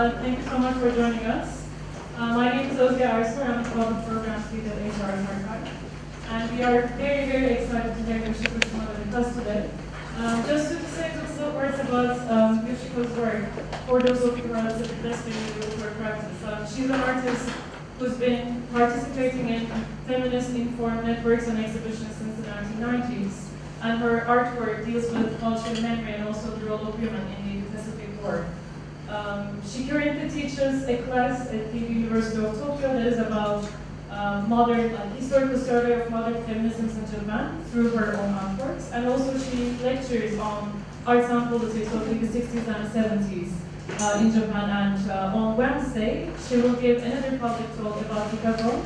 Thank you so much for joining us. My name is Erasure. I'm the Global Programs Lead at HR and Archive. And we are very, very excited to have Yoshiko Shimada with us today. Just to say just some words about Yoshiko's work, for those of you who are less familiar with her practice. She's an artist who's been participating in feminist-informed networks and exhibitions since the 1990s. And her artwork deals with cultural memory and also the role of women in the Pacific War. She currently teaches a class at the University of Tokyo that is about historical survey of modern feminisms in Japan through her own artworks. And also she lectures on arts and politics of the 60s and 70s in Japan. And on Wednesday, she will give another public talk about Hikago,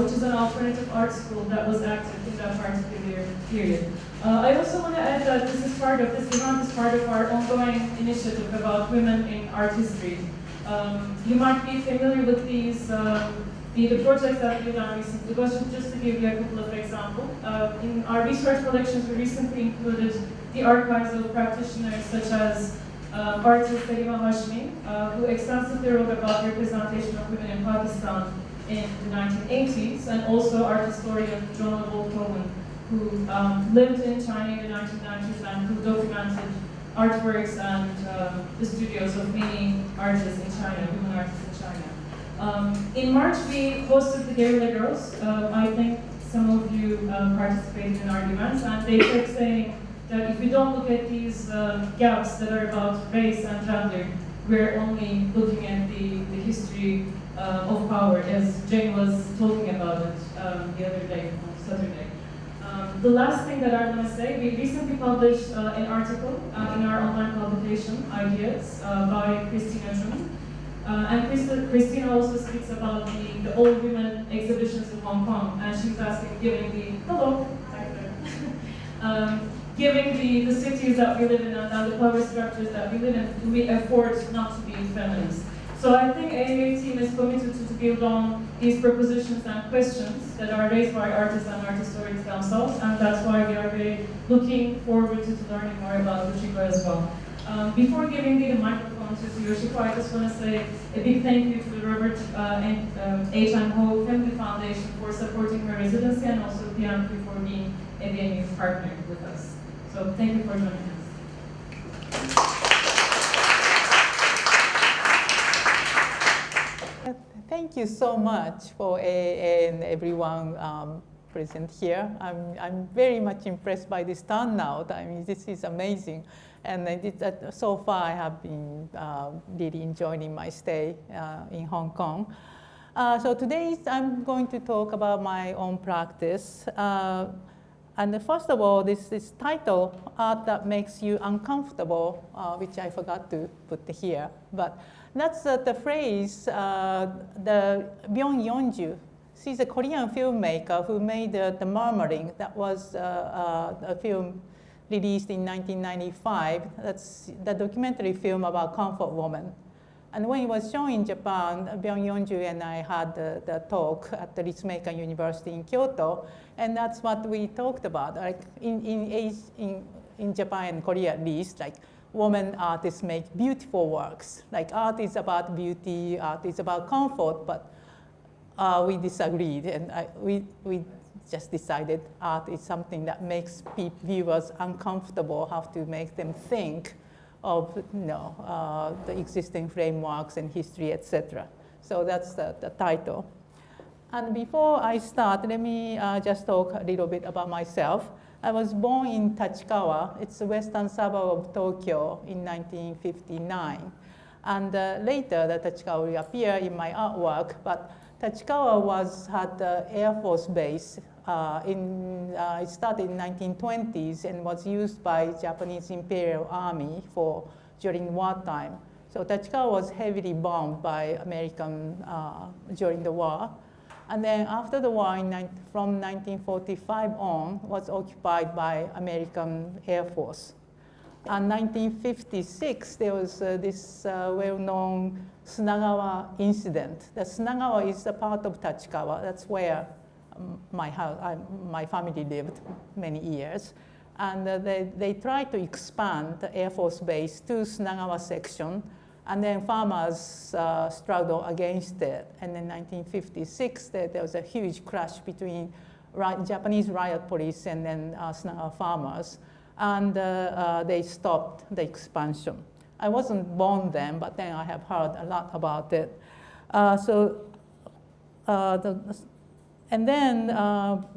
which is an alternative art school that was active in that particular period. I also want to add that this event is part of our ongoing initiative about women in art history. You might be familiar with these, the projects that we've done recently, but just to give you a couple of examples. In our research collections, we recently included the archives of practitioners such as artist Salima Hashmi, who extensively wrote about the representation of women in Pakistan in the 1980s, and also art historian John Cohen, who lived in China in the 1990s and who documented artworks and the studios of many artists in China, women artists in China. In March, we hosted the Guerrilla Girls. I think some of you participated in our events, and they kept saying that if we don't look at these gaps that are about race and gender, we're only looking at the history of power, as Jane was talking about it the other day, on Saturday. The last thing that I want to say, we recently published an article in our online publication, Ideas, by Christina Jun. And Christina also speaks about the old women exhibitions in Hong Kong, and she was asking, given the cities that we live in and the power structures that we live in, do we afford not to be feminist? So I think AAA team is committed to build on these propositions and questions that are raised by artists and art historians themselves, and that's why we are very looking forward to learning more about Yoshiko as well. Before giving the microphone to Yoshiko, I just want to say a big thank you to the Robert H. and Ho Family Foundation for supporting her residency, and also PMQ for being a VMU partner with us. So thank you for joining us. Thank you so much for AA and everyone present here. I'm very much impressed by this turnout. I mean, this is amazing. And so far, I have been really enjoying my stay in Hong Kong. So today, I'm going to talk about my own practice. And first of all, this title, Art That Makes You Uncomfortable, which I forgot to put here. But that's the phrase, the Byung Yeonju. She's a Korean filmmaker who made The Murmuring. That was a film released in 1995. That's the documentary film about comfort woman. And when it was shown in Japan, Byung Yeonju and I had the talk at the Ritsumeikan University in Kyoto, and that's what we talked about. Like in Japan and Korea at least, like women artists make beautiful works. Like art is about beauty, art is about comfort, but we disagreed, and we just decided art is something that makes viewers uncomfortable, have to make them think of the existing frameworks and history, etc. So that's the title. And before I start, let me just talk a little bit about myself. I was born in Tachikawa. It's a western suburb of Tokyo in 1959. And later, the Tachikawa will appear in my artwork. But Tachikawa had the Air Force base. It started in the 1920s and was used by Japanese Imperial Army during wartime. So Tachikawa was heavily bombed by American during the war. And then after the war, from 1945 on, was occupied by American Air Force. In 1956, there was this well-known Sunagawa incident. The Sunagawa is a part of Tachikawa. That's where my family lived many years. And they tried to expand the Air Force base to Sunagawa section. And then farmers struggled against it. And in 1956, there was a huge clash between Japanese riot police and then farmers. And they stopped the expansion. I wasn't born then, but then I have heard a lot about it. And then,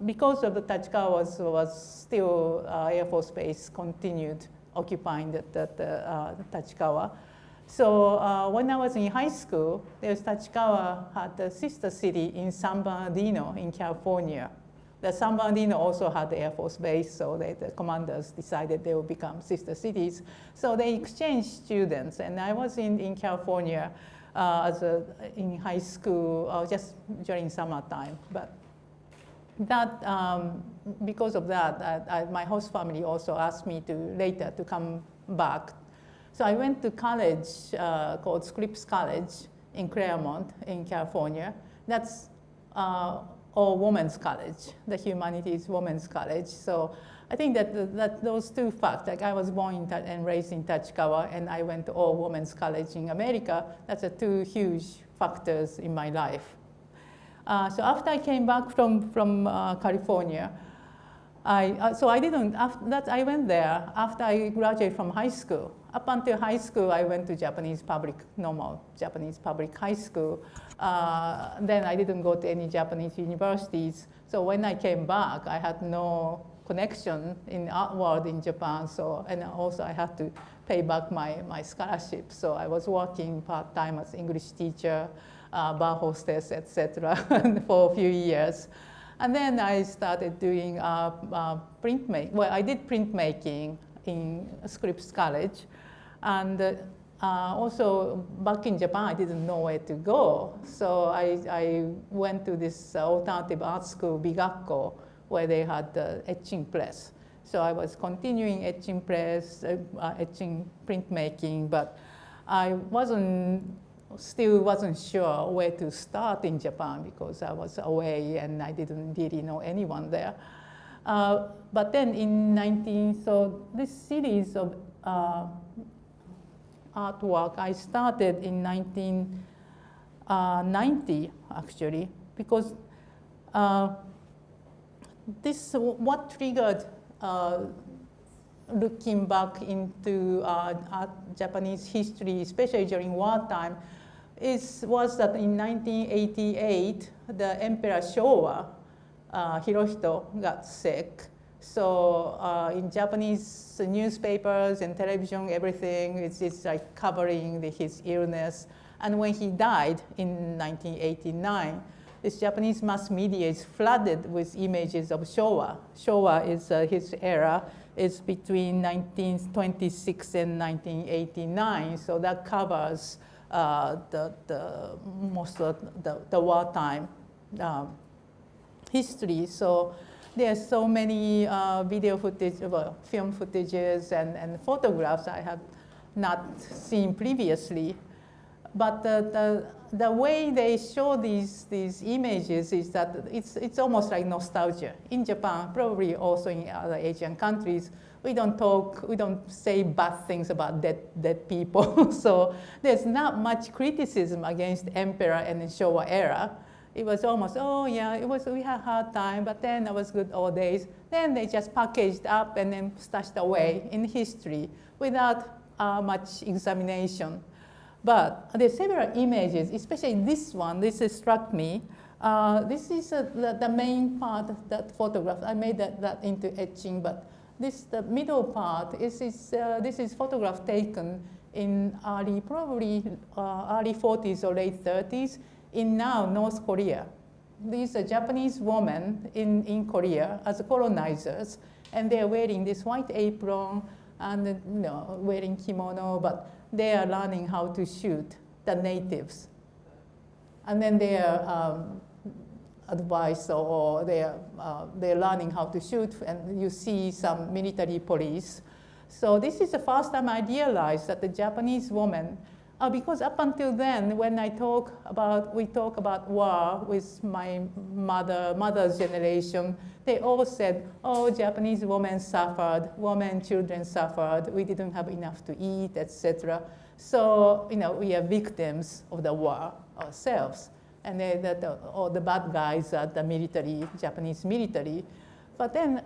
because of the Tachikawa was still Air Force Base continued occupying the Tachikawa. So when I was in high school, Tachikawa had a sister city in San Bernardino in California. The San Bernardino also had the Air Force Base, so the commanders decided they would become sister cities. So they exchanged students, and I was in California in high school just during summertime. But that, because of that, my host family also asked me later to come back. So I went to college called Scripps College in Claremont in California. That's all women's college, the humanities women's college. So I think that those two facts, like I was born and raised in Tachikawa, and I went to all women's college in America, that's the two huge factors in my life. So after I came back from California, I went there after I graduated from high school. Up until high school, I went to normal Japanese public high school. Then I didn't go to any Japanese universities. So when I came back, I had no connection in the art world in Japan. And also I had to pay back my scholarship. So I was working part-time as English teacher, bar hostess, etc. for a few years. And then I started doing printmaking. Well, I did printmaking in Scripps College. And also back in Japan, I didn't know where to go. So I went to this alternative art school, Bigakko, where they had the etching press. So I was continuing etching press, etching printmaking, but I still wasn't sure where to start in Japan because I was away and I didn't really know anyone there. But then so this series of artwork I started in 1990 actually, because what triggered looking back into Japanese history, especially during wartime, was that in 1988, the Emperor Showa, Hirohito, got sick. So in Japanese newspapers and television, everything is like covering his illness. And when he died in 1989, this Japanese mass media is flooded with images of Showa. Showa is his era. It's between 1926 and 1989. So that covers most of the wartime history. So there's so many video footage, film footages and photographs I have not seen previously. But the way they show these images is that it's almost like nostalgia. In Japan, probably also in other Asian countries, we don't say bad things about dead people. So there's not much criticism against Emperor and the Showa era. It was almost, oh yeah, we had a hard time, but then it was good old days. Then they just packaged up and then stashed away in history without much examination. But there's several images, especially this one. This struck me. This is the main part of that photograph. I made that into etching, but the middle part this is photograph taken in probably early 40s or late 30s in now North Korea. These are Japanese women in Korea as colonizers, and they're wearing this white apron and wearing kimono, but they are learning how to shoot the natives. And then they are advised, or they're learning how to shoot, and you see some military police. So this is the first time I realized that the Japanese woman, because up until then, when we talk about war with my mother's generation, they all said, oh, Japanese women suffered, women, children suffered, we didn't have enough to eat, etc. So, we are victims of the war ourselves. And all the bad guys are the military, Japanese military. But then,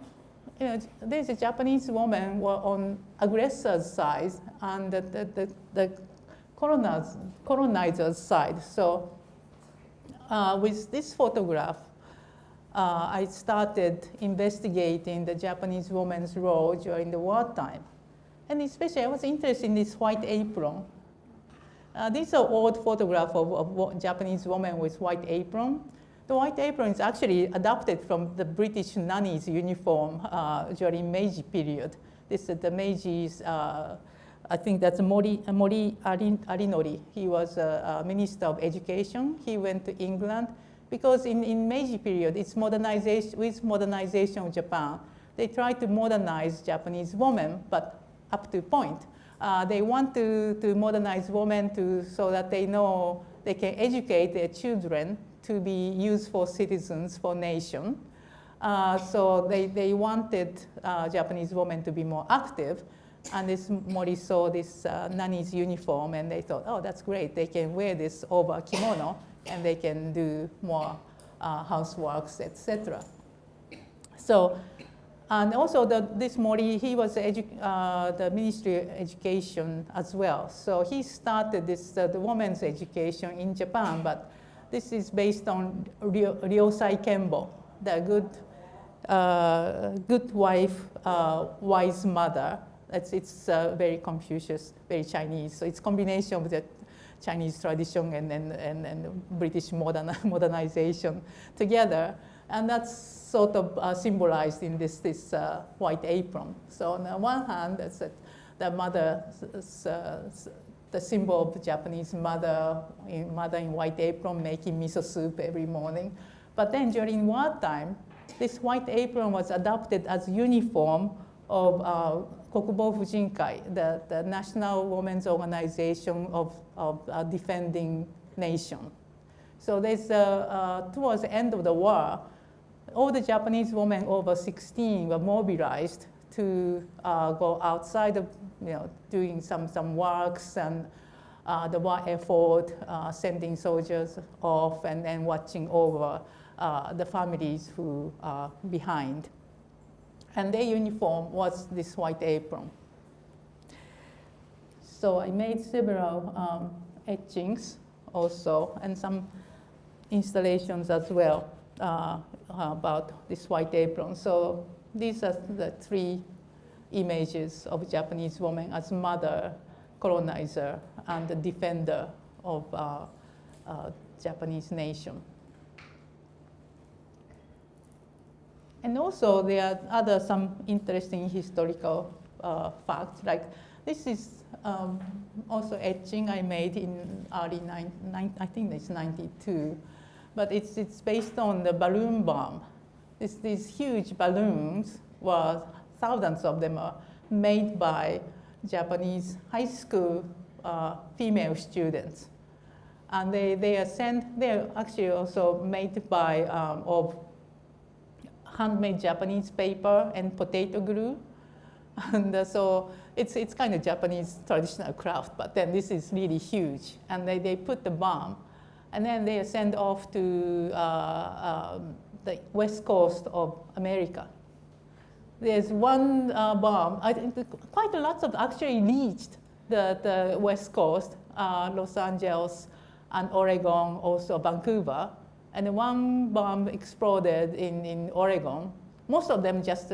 there's a Japanese woman were on aggressor's side and the colonizer's side. So with this photograph, I started investigating the Japanese woman's role during the wartime. And especially I was interested in this white apron. These are old photographs of Japanese women with white apron. The white apron is actually adopted from the British nanny's uniform during Meiji period. This is the Meiji's, I think that's Mori Arinori. He was a minister of education. He went to England because in Meiji period, it's modernization, with modernization of Japan, they tried to modernize Japanese women, but up to a point. They want to modernize women so that they know they can educate their children to be useful citizens for nation. So they wanted Japanese women to be more active. And this Mori saw this nanny's uniform, and they thought, oh, that's great. They can wear this over kimono, and they can do more houseworks, etc. So, and also this Mori, he was the Ministry of Education as well. So he started this the women's education in Japan, but this is based on Ryosai Kenbo, the good wife, wise mother. It's very Confucius, very Chinese. So it's a combination of the Chinese tradition and British modernization together. And that's sort of symbolized in this white apron. So on the one hand, that's the mother, the symbol of the Japanese mother in white apron making miso soup every morning. But then during wartime, this white apron was adopted as uniform of Kokubo Fujinkai, the National Women's Organization of Defending Nation. So there's towards the end of the war, all the Japanese women over 16 were mobilized to go outside of, doing some works and the war effort, sending soldiers off and watching over the families who are behind. And their uniform was this white apron. So I made several etchings also and some installations as well about this white apron. So these are the three images of Japanese woman as mother, colonizer, and the defender of Japanese nation. And also there are some interesting historical facts. Like this is also etching I made in early I think it's 92. But it's based on the balloon bomb. These huge balloons, thousands of them are made by Japanese high school female students. And they're actually also made by of handmade Japanese paper and potato glue. And so it's kind of Japanese traditional craft, but then this is really huge. And they put the bomb, and then they are sent off to the west coast of America. There's one bomb, I think quite a lot of actually reached the west coast, Los Angeles and Oregon, also Vancouver. And one bomb exploded in Oregon. Most of them just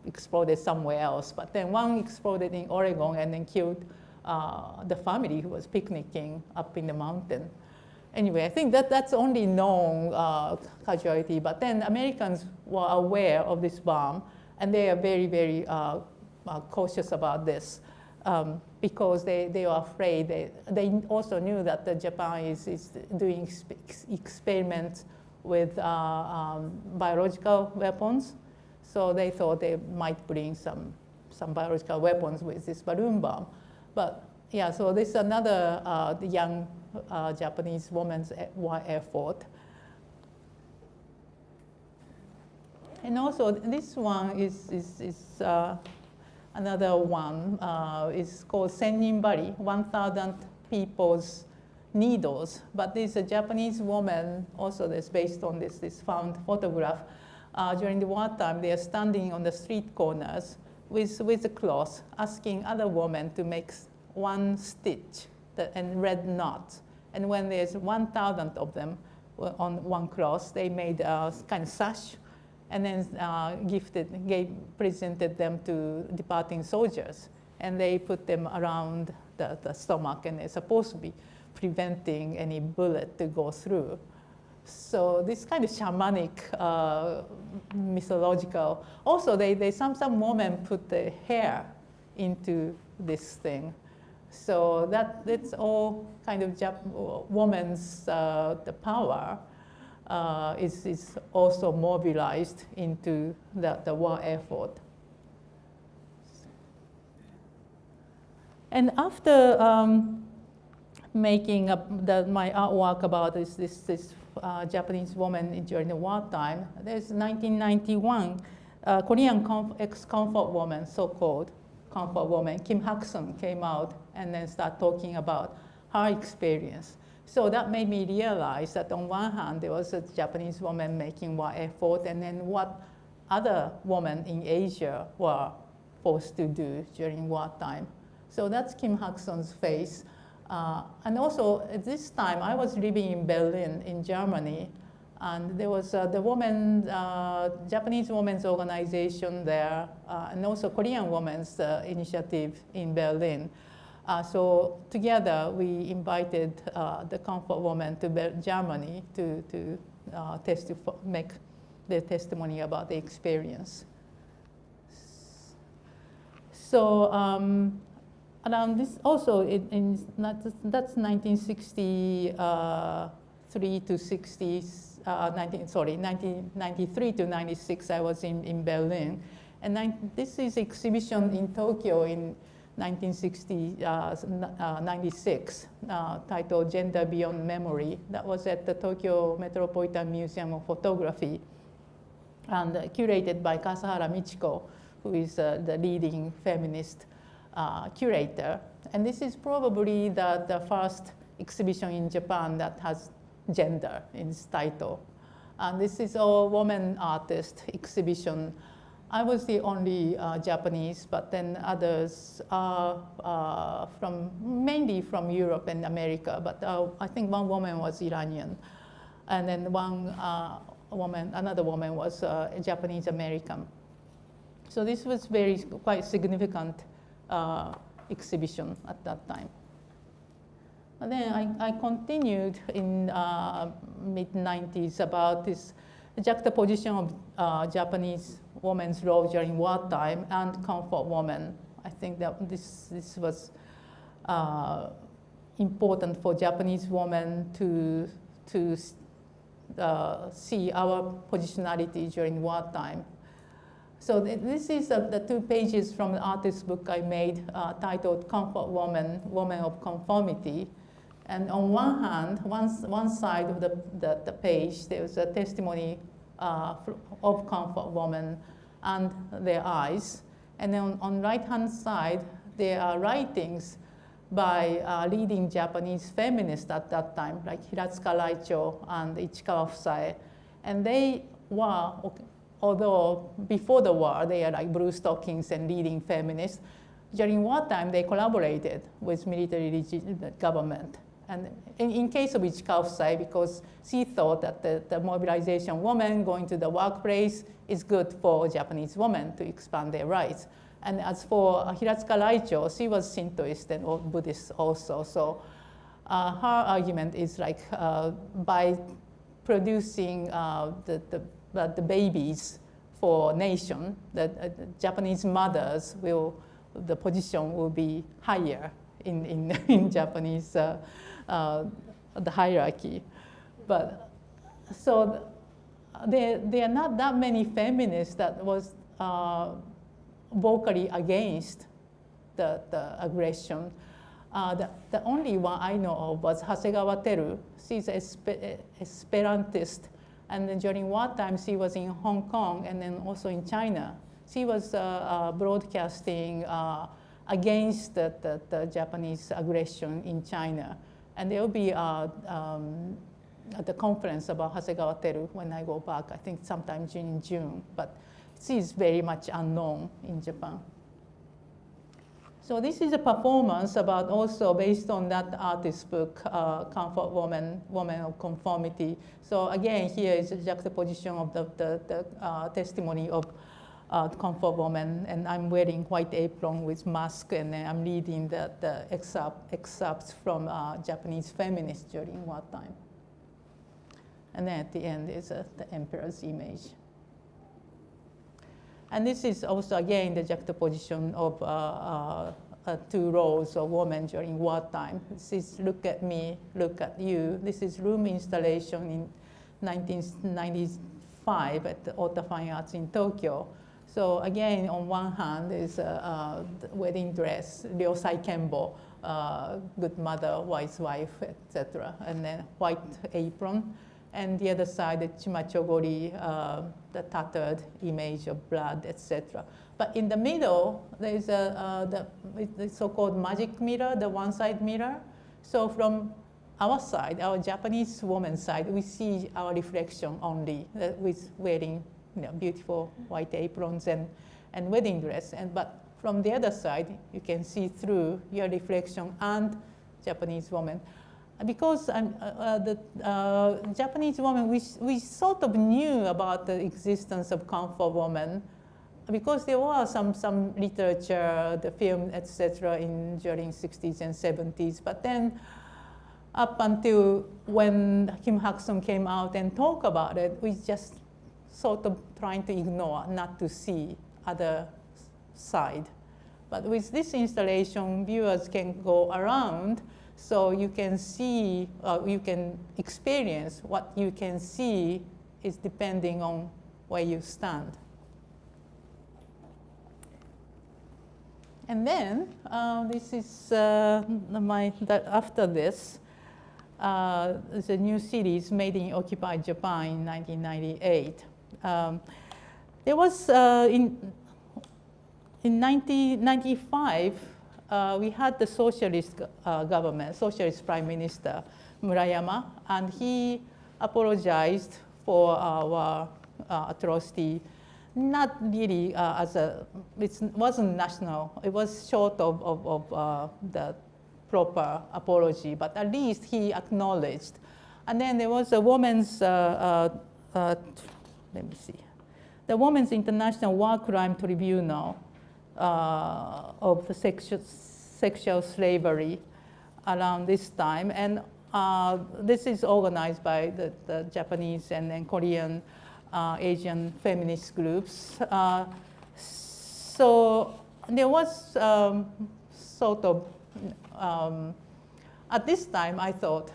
exploded somewhere else, but then one exploded in Oregon and then killed the family who was picnicking up in the mountain. Anyway, I think that's only known casualty, but then Americans were aware of this bomb, and they are very, very cautious about this because they are afraid. They also knew that Japan is doing experiments with biological weapons, so they thought they might bring some biological weapons with this balloon bomb. But yeah, so this is another young Japanese woman's war effort. And also this one is another one is called Sennin Bari, 1,000 people's needles. But this is a Japanese woman, also that's based on this found photograph. During the wartime, they are standing on the street corners with a cloth, asking other women to make one stitch and red knots. And when there's 1,000 of them on one cloth, they made a kind of sash, and then presented them to departing soldiers. And they put them around the stomach, and they're supposed to be preventing any bullet to go through. So this kind of shamanic, mythological. Also, some women put the hair into this thing. So that's all kind of woman's the power is also mobilized into the war effort. And after making my artwork about this Japanese woman during the wartime, there's 1991 Korean ex-comfort woman, so-called comfort woman, Kim Hak-sun, came out and then started talking about her experience. So that made me realize that on one hand, there was a Japanese woman making war effort, and then what other women in Asia were forced to do during wartime. So that's Kim Hak-sun's face. And also, at this time, I was living in Berlin, in Germany, and there was the Japanese Women's Organization there, and also Korean Women's Initiative in Berlin. So together, we invited the comfort woman to Germany to make their testimony about the experience. So around this, also, that's 1963 to 1993 to 96, I was in Berlin. And this is exhibition in Tokyo in 1996, titled Gender Beyond Memory. That was at the Tokyo Metropolitan Museum of Photography, and curated by Kasahara Michiko, who is the leading feminist curator. And this is probably the first exhibition in Japan that has gender in its title. And this is a woman artist exhibition. I was the only Japanese, but then others are mainly from Europe and America, but I think one woman was Iranian. And then another woman was Japanese American. So this was quite significant exhibition at that time. And then I continued in mid-90s about this juxtaposition of Japanese women's role during wartime and comfort woman. I think that this was important for Japanese women to see our positionality during wartime. So this is the 2 pages from the artist book I made titled Comfort Woman, Woman of Conformity. And on one hand, one side of the page, there's a testimony of comfort woman and their eyes. And then on right-hand side, there are writings by leading Japanese feminists at that time, like Hiratsuka Raicho and Ichikawa Fusae. And they were, although before the war, they are like blue stockings and leading feminists, during wartime, they collaborated with military government. And in case of Ichikawa Fusae, because she thought that the mobilization woman going to the workplace is good for Japanese women to expand their rights. And as for Hiratsuka Raicho, she was Shintoist and Buddhist also. So her argument is like by producing the babies for nation, that Japanese mothers the position will be higher in Japanese the hierarchy. But so there are not that many feminists that was vocally against the aggression. The only one I know of was Hasegawa Teru. She's an Esperantist, and then during wartime she was in Hong Kong and then also in China. she was broadcasting against the Japanese aggression in China. And there will be at the conference about Hasegawa Teru when I go back, I think sometime in June. But she is very much unknown in Japan. So this is a performance about also based on that artist's book, Comfort Woman, Woman of Conformity. So again, here is a juxtaposition of the testimony of Comfort Woman, and I'm wearing white apron with mask, and then I'm reading the excerpts from Japanese feminists during wartime. And then at the end is the emperor's image. And this is also, again, the juxtaposition of two roles of women during wartime. This is look at me, look at you. This is room installation in 1995 at the Ota Fine Arts in Tokyo. So again, on one hand is the wedding dress, Ryosai Kenbo, good mother, wise wife, etc. And then white apron. And the other side, the chimachogori, the tattered image of blood, etc. But in the middle, there is the so-called magic mirror, the one-side mirror. So from our side, our Japanese woman's side, we see our reflection only with wearing beautiful white aprons and wedding dress. But from the other side, you can see through your reflection and Japanese woman. Because the Japanese woman, we sort of knew about the existence of comfort woman because there was some literature, the film, etc. during 60s and 70s. But then up until when Kim Hak-sung came out and talked about it, we just sort of trying to ignore, not to see other side. But with this installation, viewers can go around, so you can see, you can experience what you can see is depending on where you stand. And then this is after this, it's a new series made in occupied Japan in 1998. There was in 1995. We had the socialist government, socialist prime minister, Murayama, and he apologized for our atrocity. Not really it wasn't national. It was short of the proper apology, but at least he acknowledged. And then there was a woman's, let me see, the Women's International War Crime Tribunal of the sexual slavery around this time. And this is organized by the Japanese and then Korean, Asian feminist groups. So there was sort of, at this time I thought,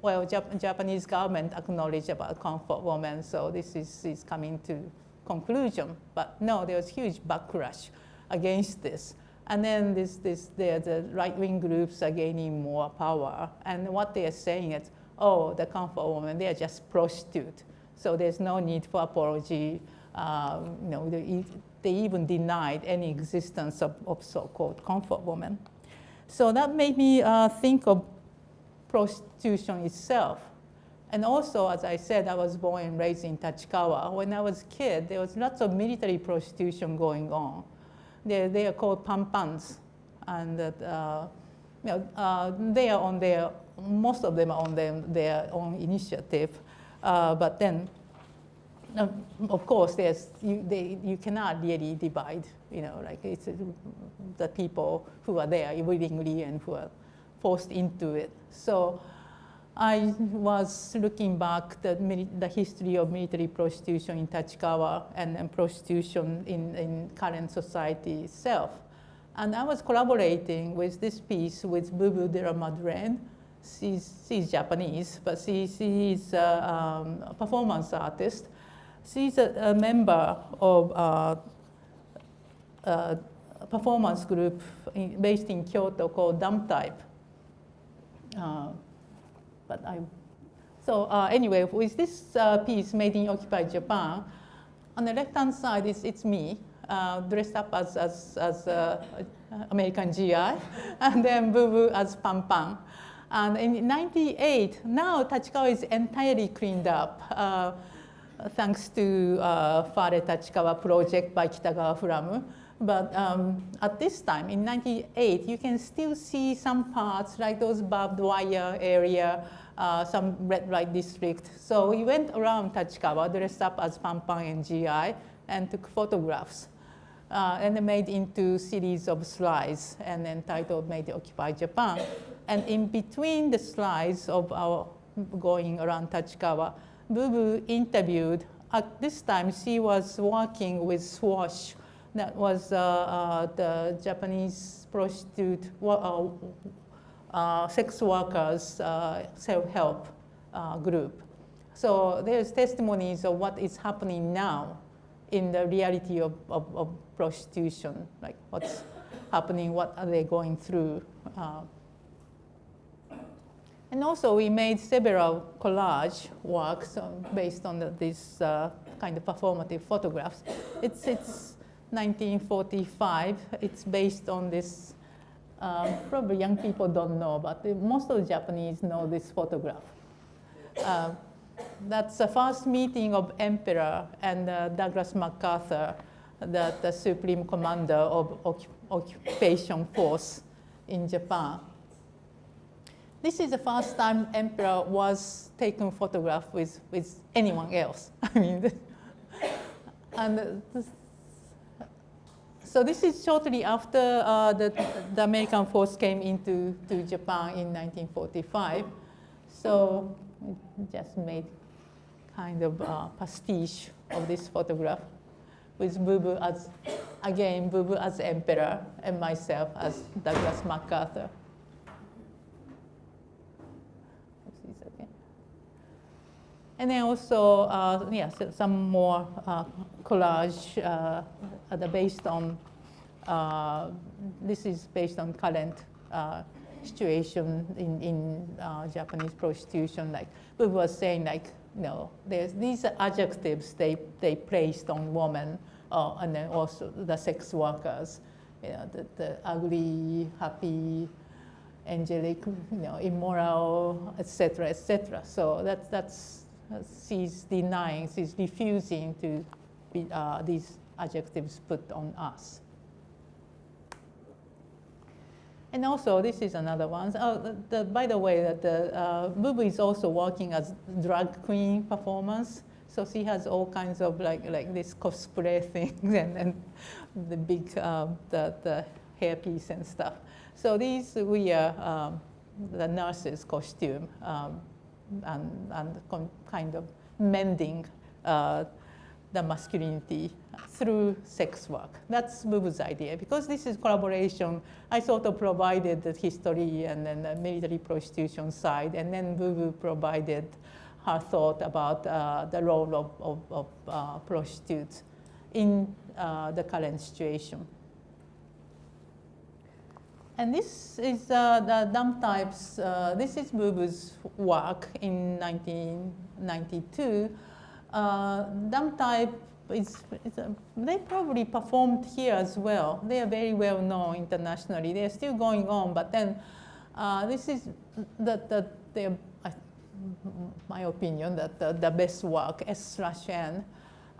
well, Japanese government acknowledged about comfort woman, so this is coming to conclusion. But no, there was huge backlash against this. And then the right-wing groups are gaining more power. And what they are saying is, oh, the comfort women, they are just prostitute. So there's no need for apology. They even denied any existence of so-called comfort women. So that made me think of prostitution itself. And also, as I said, I was born and raised in Tachikawa. When I was a kid, there was lots of military prostitution going on. They are called pampans, and they are on their, most of them are on their own initiative. But then, of course, you cannot really divide. Like it's the people who are there willingly and who are forced into it. So I was looking back the history of military prostitution in Tachikawa and prostitution in current society itself. And I was collaborating with this piece with Bubu de la Madeleine. She's Japanese, but she is a performance artist. She's a member of a performance group based in Kyoto called Dump Type. Anyway, with this piece made in occupied Japan, on the left-hand side it's me, dressed up as American GI, and then Boo Boo as Pan Pan. And in '98, now Tachikawa is entirely cleaned up, thanks to Fare Tachikawa project by Kitagawa Furamu. But at this time, in '98, you can still see some parts, like those barbed wire area, some red light district. So we went around Tachikawa, dressed up as Pan Pan and GI, and took photographs. And then made into series of slides, and then titled Made Occupy Japan. And in between the slides of our going around Tachikawa, Boo Boo interviewed. At this time, she was working with SWASH. That was the Japanese prostitute sex workers self-help group. So there's testimonies of what is happening now in the reality of prostitution, like what's happening, what are they going through. And also we made several collage works based on this kind of performative photographs. It's 1945. It's based on this, probably young people don't know, but most of the Japanese know this photograph. That's the first meeting of Emperor and Douglas MacArthur, the Supreme Commander of Occupation Force in Japan. This is the first time Emperor was taken photograph with anyone else. I mean, and so this is shortly after the American force came into Japan in 1945. So we just made kind of pastiche of this photograph with Boo Boo as, again, Boo Boo as Emperor and myself as Douglas MacArthur. And then also, some more collage based on, this is based on current situation in Japanese prostitution. Like Boo Boo was saying, like, you know, there's these adjectives they placed on women, and then also the sex workers, you know, the ugly, happy, angelic, you know, immoral, etc., etc. So that's she's denying, she's refusing to be these adjectives put on us. And also, this is another one. By the way, Boo Boo is also working as drag queen performance. So she has all kinds of like this cosplay things and the big the hairpiece and stuff. So these we are the nurse's costume and kind of mending the masculinity through sex work. That's Boo Boo's idea. Because this is collaboration, I sort of provided the history and then the military prostitution side, and then Boo Boo provided her thought about the role of prostitutes in the current situation. And this is the dump types. This is Boo Boo's work in 1992. Dump type they probably performed here as well. They are very well known internationally. They are still going on, but then this is my opinion, that the best work, S/N.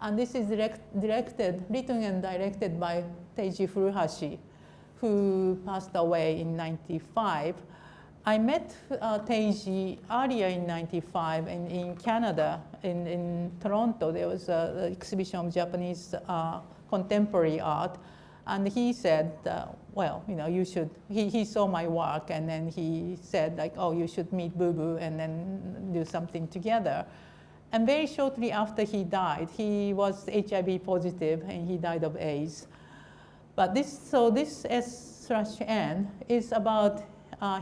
And this is written and directed by Teiji Furuhashi, who passed away in '95. I met Teiji earlier in '95 in Canada, in Toronto. There was an exhibition of Japanese contemporary art. And he said, well, you know, you should, he saw my work, and then he said, like, oh, you should meet Boo Boo and then do something together. And very shortly after he died, he was HIV positive and he died of AIDS. But this S/N is about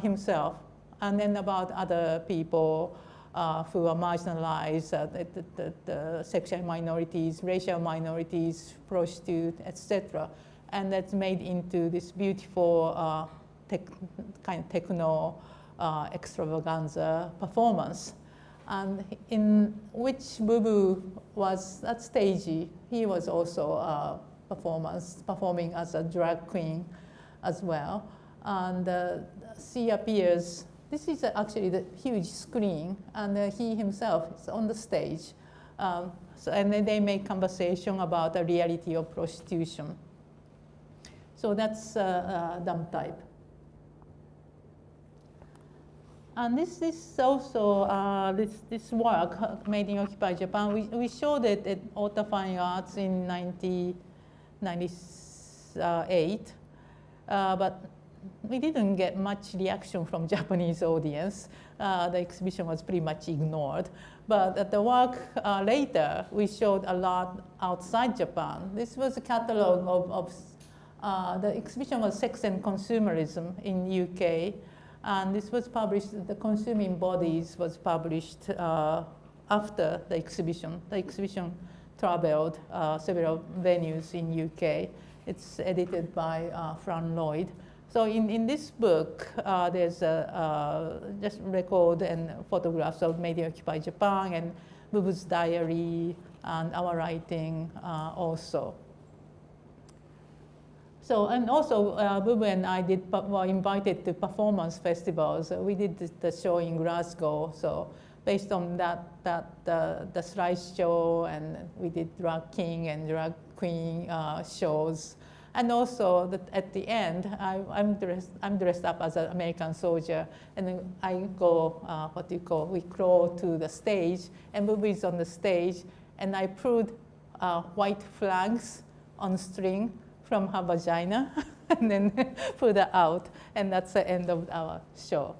himself, and then about other people who are marginalized, the sexual minorities, racial minorities, prostitutes, etc. And that's made into this beautiful kind of techno extravaganza performance. And in which Boo Boo was at stage, he was also performing as a drag queen as well. And she appears, this is actually the huge screen, and he himself is on the stage. And then they make conversation about the reality of prostitution. So that's dumb type. And this is also, this work made in Occupied Japan. We showed it at Ota Fine Arts in 1998, but we didn't get much reaction from Japanese audience. The exhibition was pretty much ignored. But at the work later, we showed a lot outside Japan. This was a catalog of the exhibition was Sex and Consumerism in UK. And this was published, the Consuming Bodies was published after the exhibition. The exhibition traveled several venues in UK. It's edited by Fran Lloyd. So in this book, there's just record and photographs of Made in Occupied Japan and Bubu's diary and our writing also. So, and also, Bubu and I were invited to performance festivals. We did the show in Glasgow. So, based on the slideshow, and we did drag king and drag queen shows. And also, at the end, I'm dressed up as an American soldier, and then I go, we crawl to the stage, and Bubu is on the stage, and I pulled white flags on string from her vagina, and then put her out, and that's the end of our show.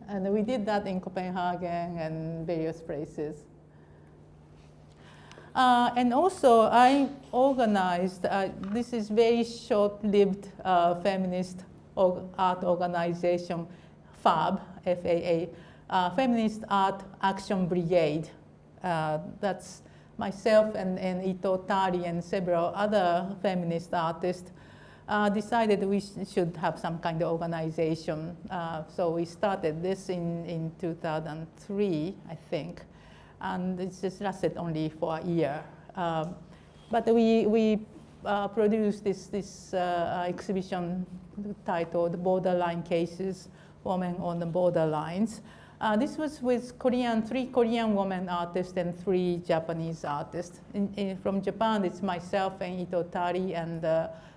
And we did that in Copenhagen and various places. And also, I organized, this is very short-lived feminist art organization, FAB, F-A-A, Feminist Art Action Brigade. That's myself and Ito Tari and several other feminist artists decided we should have some kind of organization. So we started this in 2003, I think. And it just lasted only for a year. But we produced this exhibition titled Borderline Cases, Women on the Borderlines. This was with 3 Korean women artists and 3 Japanese artists. From Japan, it's myself and Ito Tari and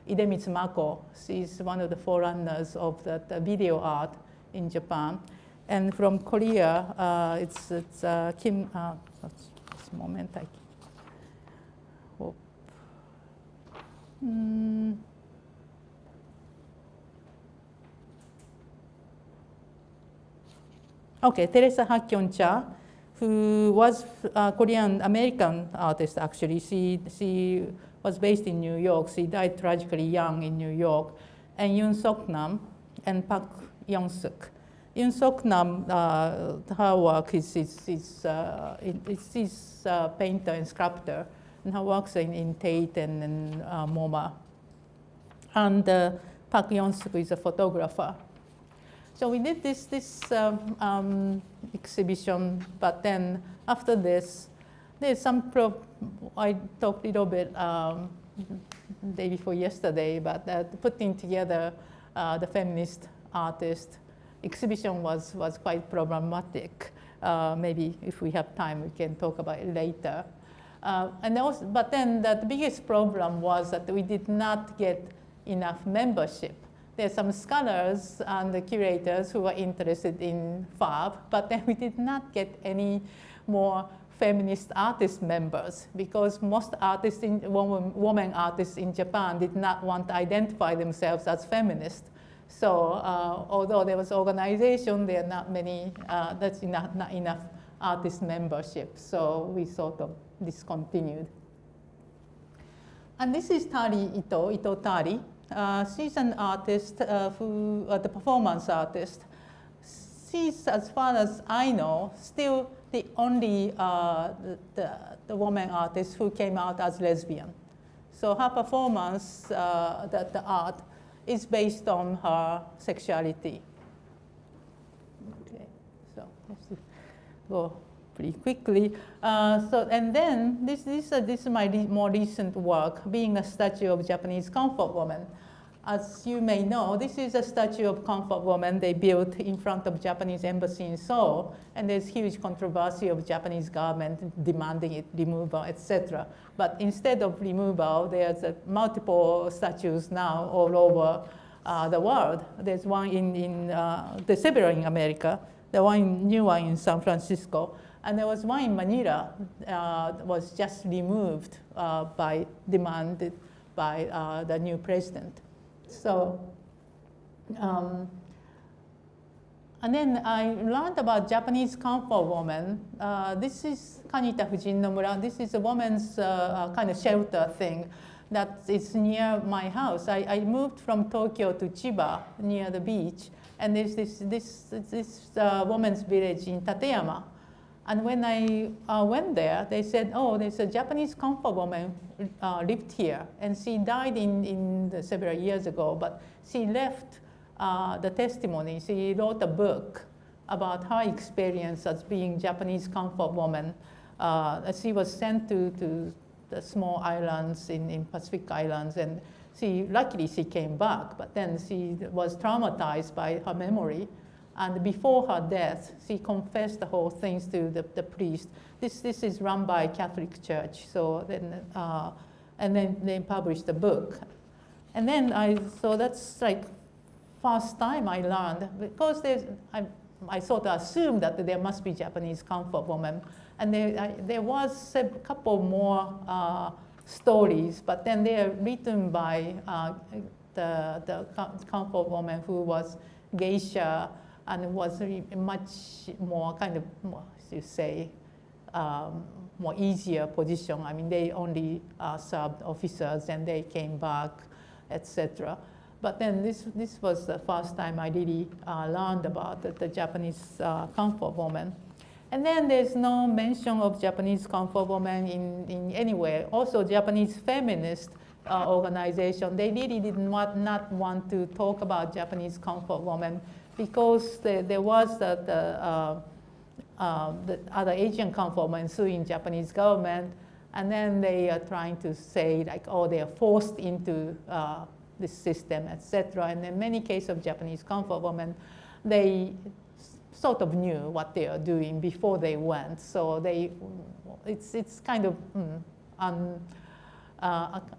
Idemitsu Mako. She's one of the forerunners of the video art in Japan. And from Korea, it's Kim. Just a moment, I hope. Okay, Teresa Hakkyoncha, who was a Korean-American artist, actually. She was based in New York. She died tragically young in New York. And Yoon Sok-nam and Park Young-suk. Yoon Sok-nam, her work she's a painter and sculptor, and her works in Tate and MoMA. And Park Young-suk is a photographer. So we did this exhibition, but then after this, there's some I talked a little bit day before yesterday, but putting together the feminist artist exhibition was quite problematic. Maybe if we have time, we can talk about it later. And also, but then the biggest problem was that we did not get enough membership. There's some scholars and the curators who were interested in FAB, but then we did not get any more feminist artist members because most artists, women artists in Japan did not want to identify themselves as feminist. So although there was organization, there are not many, that's not enough artist membership. So we sort of discontinued. And this is Tari Ito Tari. She's an artist, the performance artist. She's, as far as I know, still the only the woman artist who came out as lesbian. So her performance, the art, is based on her sexuality. Okay, so let's go pretty quickly. And then this is my more recent work, being a statue of Japanese comfort woman. As you may know, this is a statue of comfort woman they built in front of Japanese embassy in Seoul, and there's huge controversy of Japanese government demanding it removal, etc. But instead of removal, there's multiple statues now all over the world. There's one there's several in America, new one in San Francisco, and there was one in Manila was just removed demanded by the new president. So, and then I learned about Japanese comfort woman. This is Kanita Fujin Nomura. This is a woman's kind of shelter thing that is near my house. I moved from Tokyo to Chiba near the beach, and there's this woman's village in Tateyama. And when I went there, they said, oh, there's a Japanese comfort woman lived here, and she died several years ago, but she left the testimony. She wrote a book about her experience as being Japanese comfort woman. She was sent to the small islands in Pacific Islands, and luckily she came back, but then she was traumatized by her memory. And before her death, she confessed the whole things to the priest. This is run by Catholic Church. So then, and then they published the book. And then so that's like first time I learned, because I sort of assumed that there must be Japanese comfort woman. And there was a couple more stories, but then they are written by the comfort woman who was geisha, and was much more kind of, you say, more easier position. I mean, they only served officers and they came back, etc. But then this was the first time I really learned about the Japanese comfort woman. And then there's no mention of Japanese comfort woman in anywhere. Also, Japanese feminist organization, they really did not want to talk about Japanese comfort woman, because there was the other Asian comfort women suing Japanese government, and then they are trying to say like, oh, they are forced into this system, etc. And in many cases of Japanese comfort women, they sort of knew what they are doing before they went. So it's kind of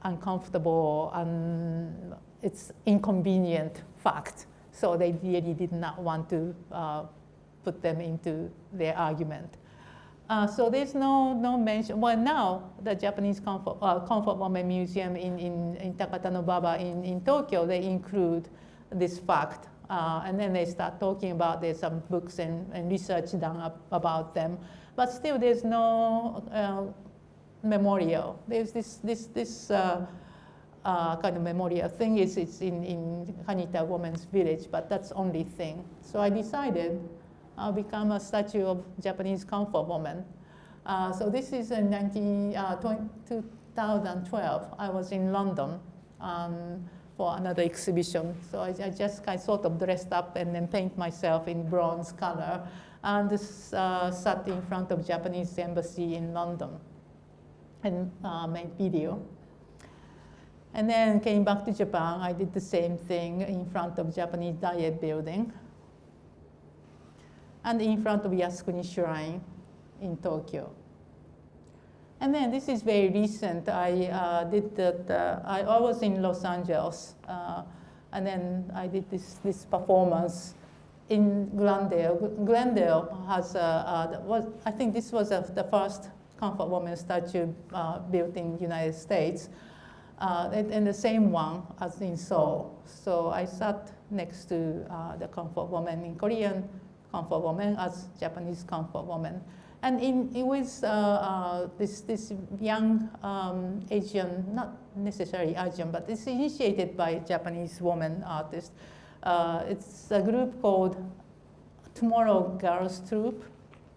uncomfortable, and it's inconvenient fact. So they really did not want to put them into their argument. So there's no mention. Well, now the Japanese Comfort Woman Museum in Takatanobaba in Tokyo, they include this fact. And then they start talking about, there's some books and research done about them. But still there's no memorial. There's this kind of memorial thing. It's in Kanita Women's Village, but that's the only thing. So I decided I'll become a statue of Japanese comfort woman. So this is in 2012. I was in London for another exhibition. So I just sort of dressed up and then paint myself in bronze color, and sat in front of Japanese embassy in London and made video. And then came back to Japan. I did the same thing in front of Japanese Diet Building, and in front of Yasukuni Shrine in Tokyo. And then this is very recent. I did that. I was in Los Angeles, and then I did this performance in Glendale. Glendale has I think this was the first comfort woman statue built in the United States. And the same one as in Seoul. So I sat next to the comfort woman in Korean comfort woman as Japanese comfort woman. And it was this young Asian, not necessarily Asian, but it's initiated by a Japanese woman artist. It's a group called Tomorrow Girls Troupe,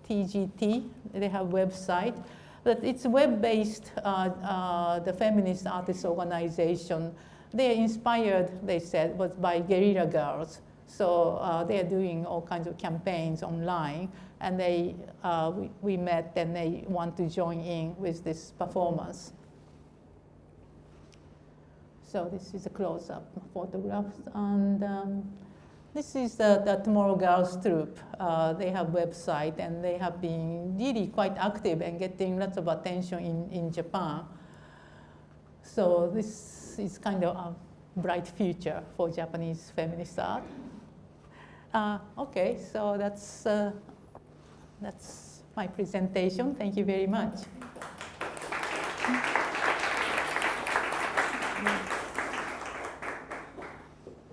TGT. They have a website. But it's web-based, the feminist artist organization. They are inspired, they said, was by guerrilla girls. So they are doing all kinds of campaigns online, and we met, and they want to join in with this performance. So this is a close-up photograph, and this is the Tomorrow Girls troupe. They have a website, and they have been really quite active and getting lots of attention in Japan. So this is kind of a bright future for Japanese feminist art. Okay, so that's my presentation. Thank you very much.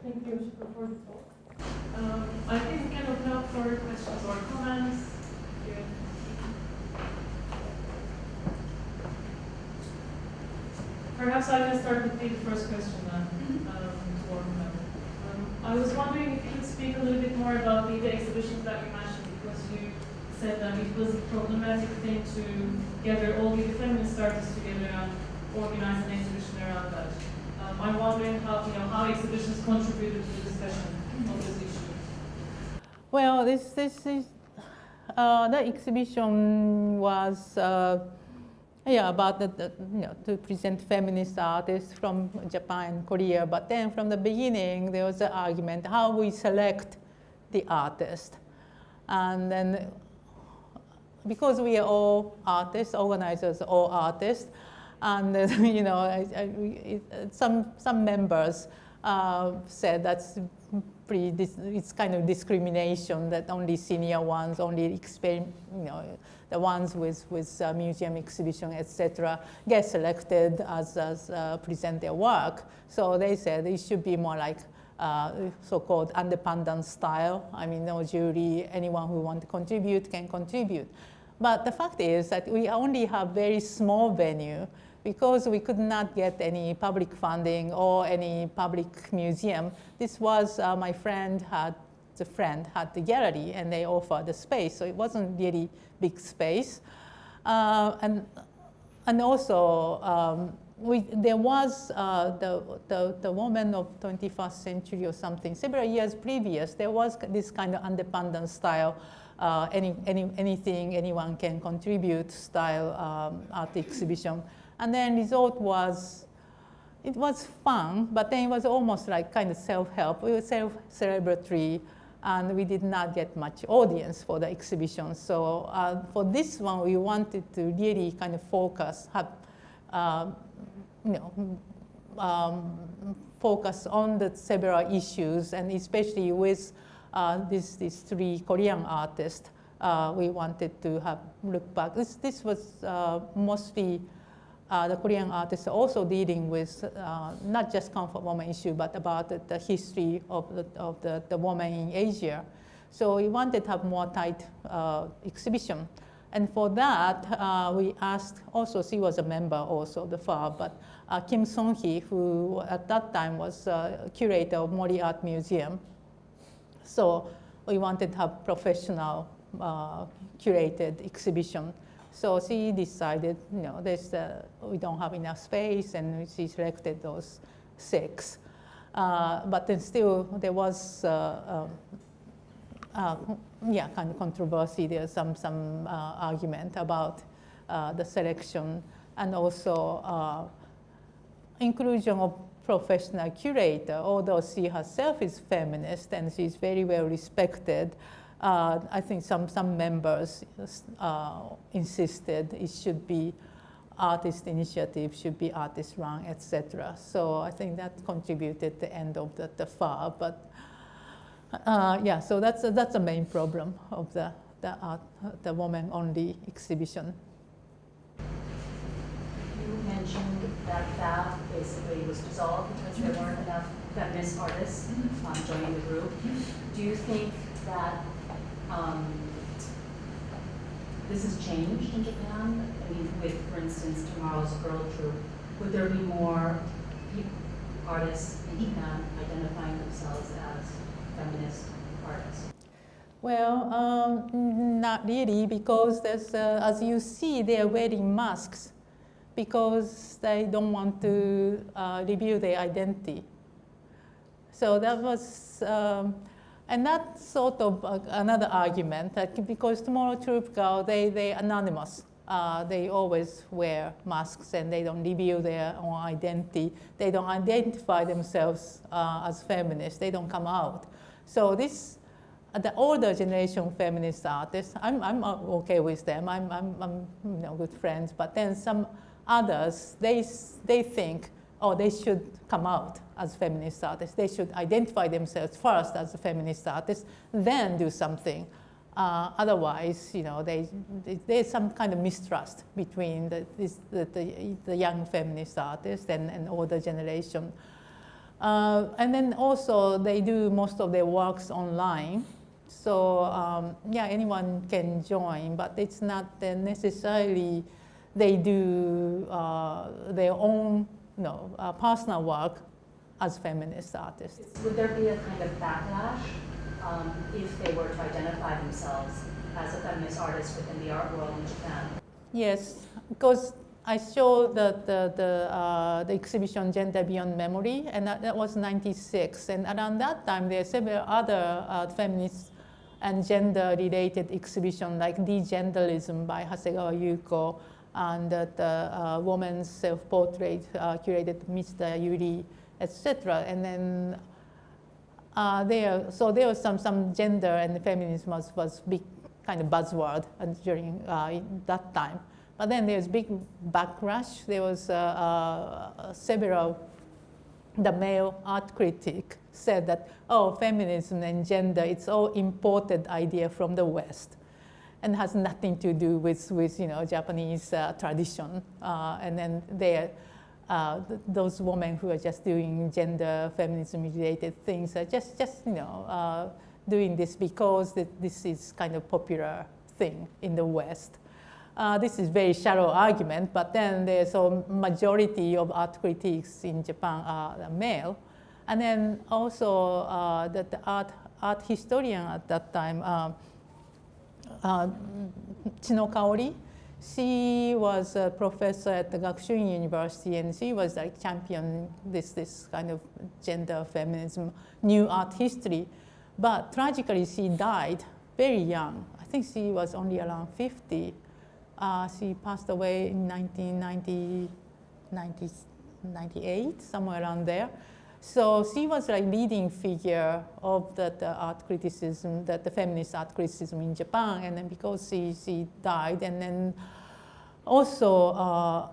Thank you, Yoshiko, for the talk. I think we can open up for questions or comments. Perhaps I can start with the first question then. I was wondering if you could speak a little bit more about the exhibitions that you mentioned, because you said that it was a problematic thing to gather all the feminist artists together and organize an exhibition around that. I'm wondering how exhibitions contributed to the discussion of this issue. Well, this is the exhibition was about to present feminist artists from Japan and Korea. But then from the beginning, there was an argument how we select the artist, and then because we are all artists, organizers are all artists. And some members said that's it's kind of discrimination, that only senior ones, only the ones with museum exhibition, etc., get selected as present their work. So they said it should be more like so-called independent style. I mean, no jury, anyone who wants to contribute can contribute. But the fact is that we only have very small venue, because we could not get any public funding or any public museum. This was my friend had the gallery, and they offered the space, so it wasn't really big space. And also there was the woman of 21st century or something. Several years previous, there was this kind of independent style. Anything anyone can contribute style art exhibition. And then result was, it was fun, but then it was almost like kind of self-help. We were self-celebratory, and we did not get much audience for the exhibition. So for this one, we wanted to really kind of focus, focus on the several issues, and especially with these three Korean artists, we wanted to look back. This was mostly the Korean artists are also dealing with not just comfort woman issue, but about the history of the woman in Asia. So we wanted to have more tight exhibition. And for that, we asked, also she was a member also of the FAR, but Kim Song-hee, who at that time was curator of Mori Art Museum. So we wanted to have professional curated exhibition. So she decided, we don't have enough space, and she selected those 6. But then still, there was kind of controversy. There's some argument about the selection, and also inclusion of professional curator. Although she herself is feminist and she's very well respected, I think some members insisted it should be artist initiative, should be artist run, etc. So I think that contributed to the end of the FAR. But so that's the main problem of the woman only exhibition. You mentioned that FAB basically was dissolved because there weren't enough feminist artists joining the group. Do you think that this has changed in Japan? I mean, with, for instance, tomorrow's girl troupe, would there be more artists in Japan identifying themselves as feminist artists? Well, not really, because there's, as you see, they are wearing masks because they don't want to reveal their identity. So that was, And that's sort of another argument, that because Tomorrow Troop Girl, they're anonymous. They always wear masks and they don't reveal their own identity. They don't identify themselves as feminists. They don't come out. So this, the older generation feminist artists, I'm okay with them. I'm good friends. But then some others, they think, oh, they should come out as feminist artists. They should identify themselves first as a feminist artist, then do something. Otherwise, there's some kind of mistrust between the young feminist artists and older generation. And then also, they do most of their works online. So yeah, anyone can join, but it's not necessarily they do their own personal work as feminist artists. Would there be a kind of backlash if they were to identify themselves as a feminist artist within the art world in Japan? Yes, because I showed the exhibition Gender Beyond Memory, and that was '96. And around that time, there are several other feminist and gender-related exhibitions, like Degenderism by Hasegawa Yuko, and the woman's self-portrait curated Mr. Yuri, etc. And then there was some gender and feminism was big kind of buzzword during that time. But then there's big backlash. There was several, the male art critic said that, oh, feminism and gender, it's all imported idea from the West and has nothing to do with Japanese tradition. And then those women who are just doing gender feminism related things are just doing this because this is kind of popular thing in the West. This is very shallow argument, but then there's a majority of art critics in Japan are male. And then also the art historian at that time, Chino Kaori, she was a professor at the Gakushuin University, and she was like championing this kind of gender feminism, new art history. But tragically, she died very young. I think she was only around 50. She passed away in 1998, somewhere around there. So she was like leading figure of the art criticism, the feminist art criticism in Japan. And then because she died, and then also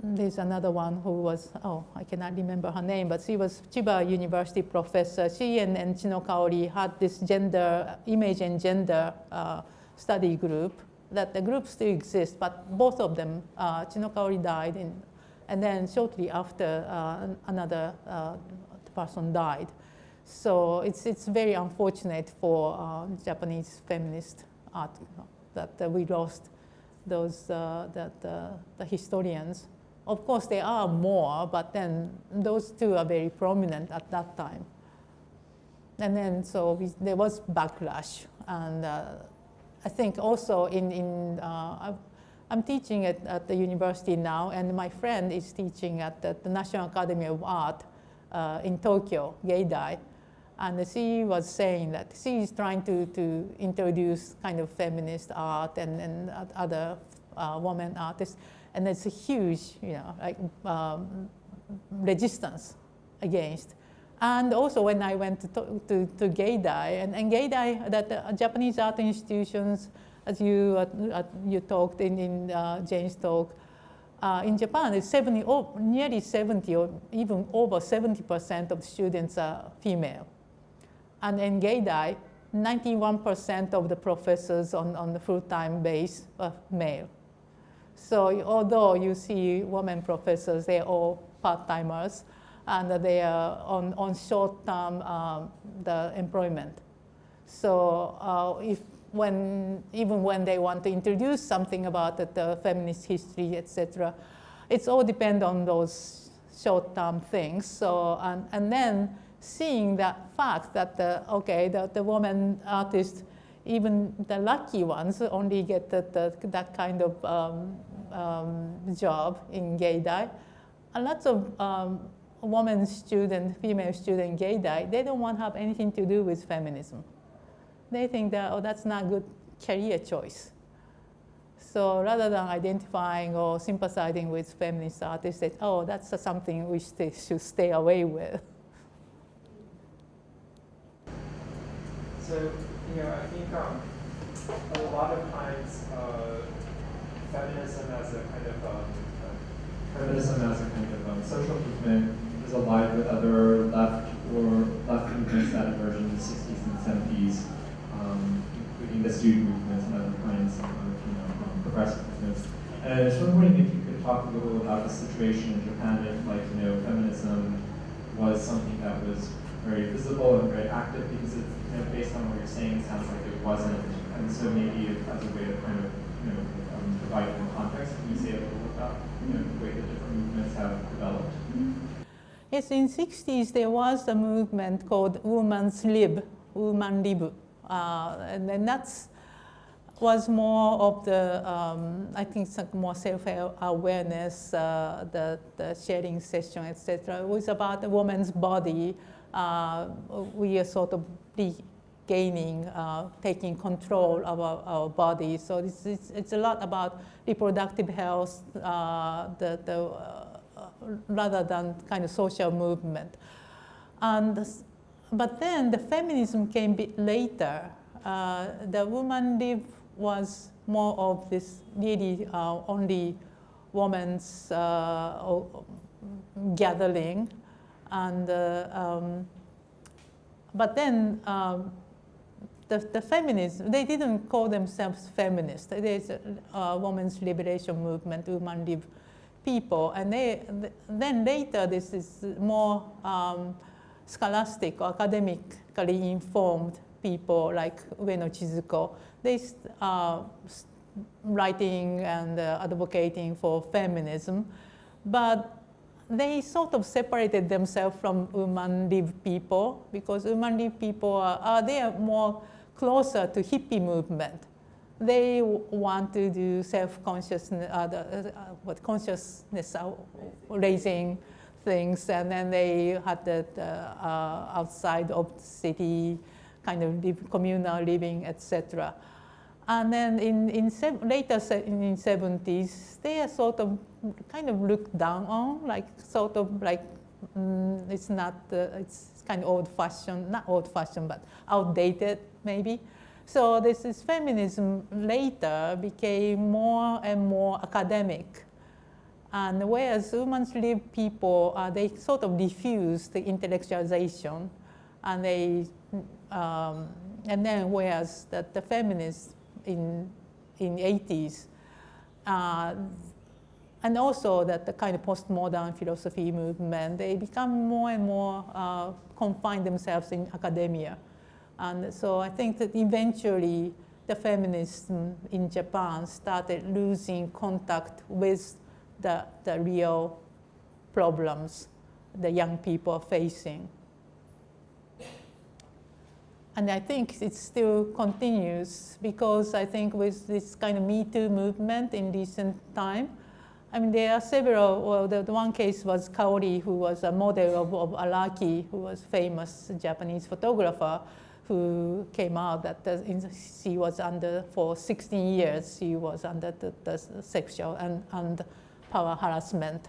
there's another one who was, I cannot remember her name, but she was Chiba University professor. She and Chino Kaori had this gender, image and gender study group. That the group still exists, but both of them, Chino Kaori died, and then shortly after, another person died. So it's very unfortunate for Japanese feminist art that we lost those the historians. Of course, there are more, but then those two are very prominent at that time. And then so there was backlash, and I think also I'm teaching at the university now, and my friend is teaching at the National Academy of Art in Tokyo, Geidai. And she was saying that she is trying to introduce kind of feminist art and other women artists. And there's a huge, resistance against. And also when I went to Geidai, and Geidai, that Japanese art institutions, as you talked in Jane's talk, in Japan, it's nearly 70 or even over 70% of students are female. And in Geidai, 91% of the professors on the full-time base are male. So although you see women professors, they're all part-timers, and they are on short-term the employment. So even when they want to introduce something about the feminist history, etc., it's all depend on those short-term things. So and then seeing that fact that the woman artists, even the lucky ones, only get that kind of job in Geidai, and lots of woman student, female student gaydar, they don't want to have anything to do with feminism. They think that, oh, that's not a good career choice. So rather than identifying or sympathizing with feminist artists, they say, oh, that's something we should stay away with. So, I think a lot of times feminism as a kind of social movement is allied with other left movements that emerged in the 60s and 70s, including the student movements and other kinds of progressive movements. And I was wondering if you could talk a little about the situation in Japan, if feminism was something that was very visible and very active, because it's, based on what you're saying, it sounds like it wasn't. And so maybe as a way to kind of provide more context, can you say a little about the way that different movements have developed? Yes, in the 60s there was a movement called Women's Lib, Woman Lib, and then that's was more of the, I think, more self-awareness, the sharing session, etc. It was about the woman's body. We are sort of regaining, taking control of our body. So it's a lot about reproductive health, rather than kind of social movement. But then the feminism came a bit later. The woman lib was more of this really only women's gathering, and but then the feminists, they didn't call themselves feminists. There's a women's liberation movement, woman lib people, and then later this is more scholastic or academically informed people like Ueno Chizuko. They writing and advocating for feminism, but they sort of separated themselves from woman lib people, because woman lib people they are more closer to hippie movement. They want to do self-consciousness, consciousness raising things, and then they had the outside of the city kind of communal living, etc. And then later in 70s, they are sort of kind of looked down on, like sort of like it's not, it's kind of old-fashioned, not old-fashioned, but outdated maybe. So this is feminism later became more and more academic. And whereas women's lib people, they sort of diffuse the intellectualization, and they, and then whereas the feminists in 80s, and also that the kind of postmodern philosophy movement, they become more and more confine themselves in academia. And so I think that eventually the feminists in Japan started losing contact with the real problems the young people are facing. And I think it still continues, because I think with this kind of Me Too movement in recent time, I mean, there are several, well, the one case was Kaori, who was a model of Araki, who was famous Japanese photographer, who came out that she was under, for 16 years, she was under the sexual and power harassment.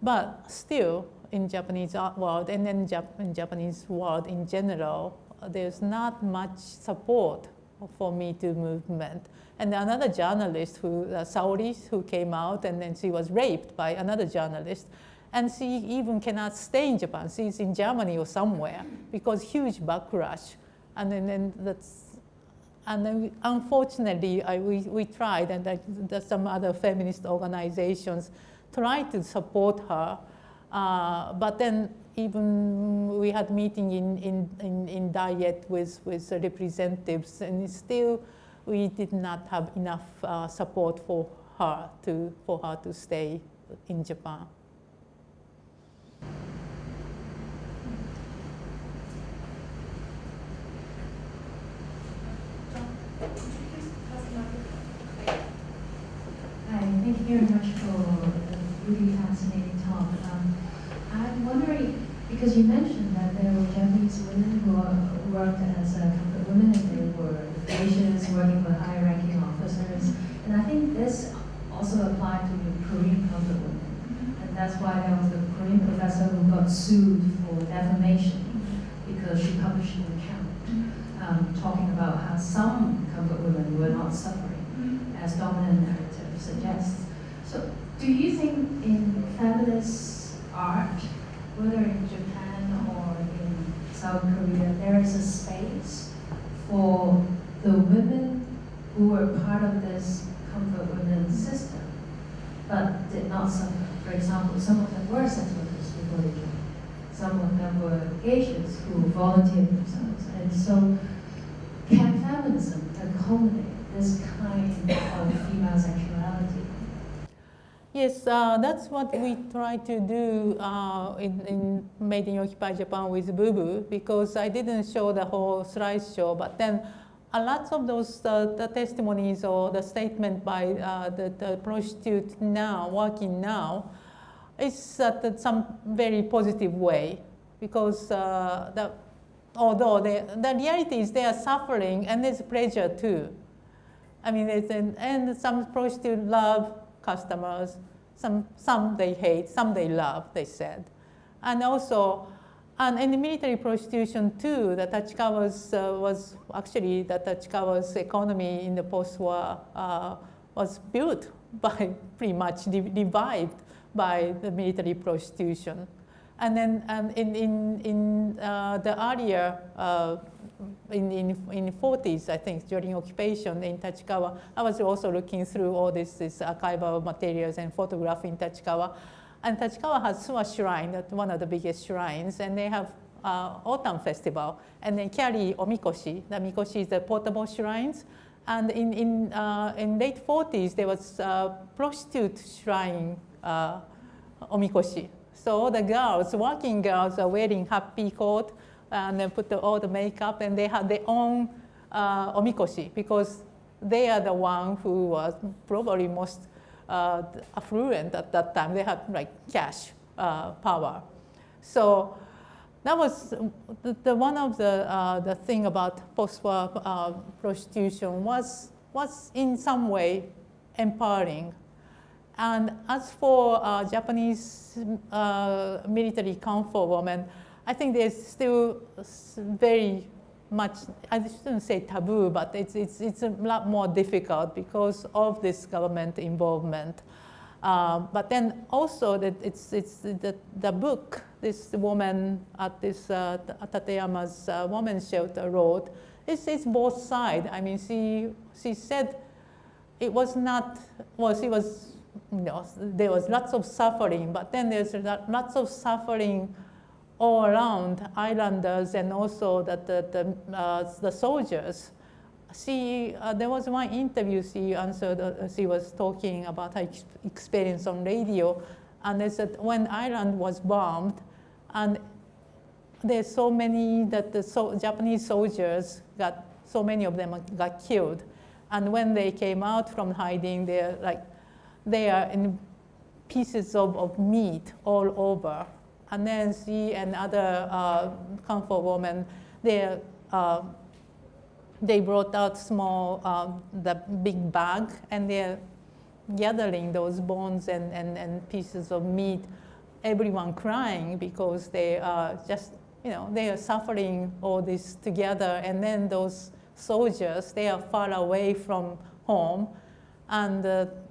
But still, in Japanese art world, and then in Japanese world in general, there's not much support for Me Too movement. And another journalist, Saori, who came out, and then she was raped by another journalist, and she even cannot stay in Japan. She's in Germany or somewhere, because huge backlash. And then unfortunately, we tried, and some other feminist organizations tried to support her, but then even we had meeting in Diet with representatives, and still we did not have enough support for her to stay in Japan. Hi, thank you very much for a really fascinating talk. I'm wondering Because you mentioned that there were Japanese women who worked as comfort women, and they were Asians working for high-ranking officers. And I think this also applied to the Korean comfort women. And that's why there was a Korean professor who got sued for defamation because she published an account talking about how some comfort women were not suffering, as dominant narrative suggests. So do you think in feminist art, whether in Japan or in South Korea, there is a space for the women who were part of this comfort women system, but did not suffer? For example, some of them were sex workers before they joined. Some of them were Asians who volunteered themselves. And so, can feminism accommodate this kind of female sexuality? Yes, that's what we try to do in Made in Occupy Japan with Boo Boo, because I didn't show the whole slideshow, but then a lot of those the testimonies or the statement by the prostitute now, working now, is some very positive way, because although the reality is they are suffering and there's pleasure too. I mean, and some prostitutes love customers, some they hate, some they love, they said. And also, and in the military prostitution too, the Tachikawa's was actually the Tachikawa's economy in the post-war was built by pretty much revived by the military prostitution. And then in the earlier, in the 40s, I think, during occupation in Tachikawa, I was also looking through all this archival materials and photographing Tachikawa. And Tachikawa has Suwa Shrine, that's one of the biggest shrines, and they have autumn festival, and they carry omikoshi. The mikoshi is the portable shrines. And in late 40s, there was prostitute shrine omikoshi. So all the girls, working girls, are wearing happy coat and then put all the makeup, and they have their own omikoshi, because they are the one who was probably most affluent at that time. They had like cash power. So that was the one of the thing about post-war prostitution was in some way empowering. And as for Japanese military comfort women, I think there's still very much, I shouldn't say taboo, but it's a lot more difficult because of this government involvement. But then also that it's the book this woman at this Tateyama's women's shelter wrote, it's both sides. I mean, she said it was not, well, she was, you know, there was lots of suffering, but then there's lots of suffering all around islanders and also the soldiers. There was one interview she answered, she was talking about her experience on radio, and they said when Ireland was bombed, and there's so many that the Japanese soldiers got, so many of them got killed. And when they came out from hiding, they are in pieces of meat all over. And then she and other comfort women, they brought out small, the big bag, and they're gathering those bones and pieces of meat, everyone crying because they are just, you know, they are suffering all this together. And then those soldiers, they are far away from home, and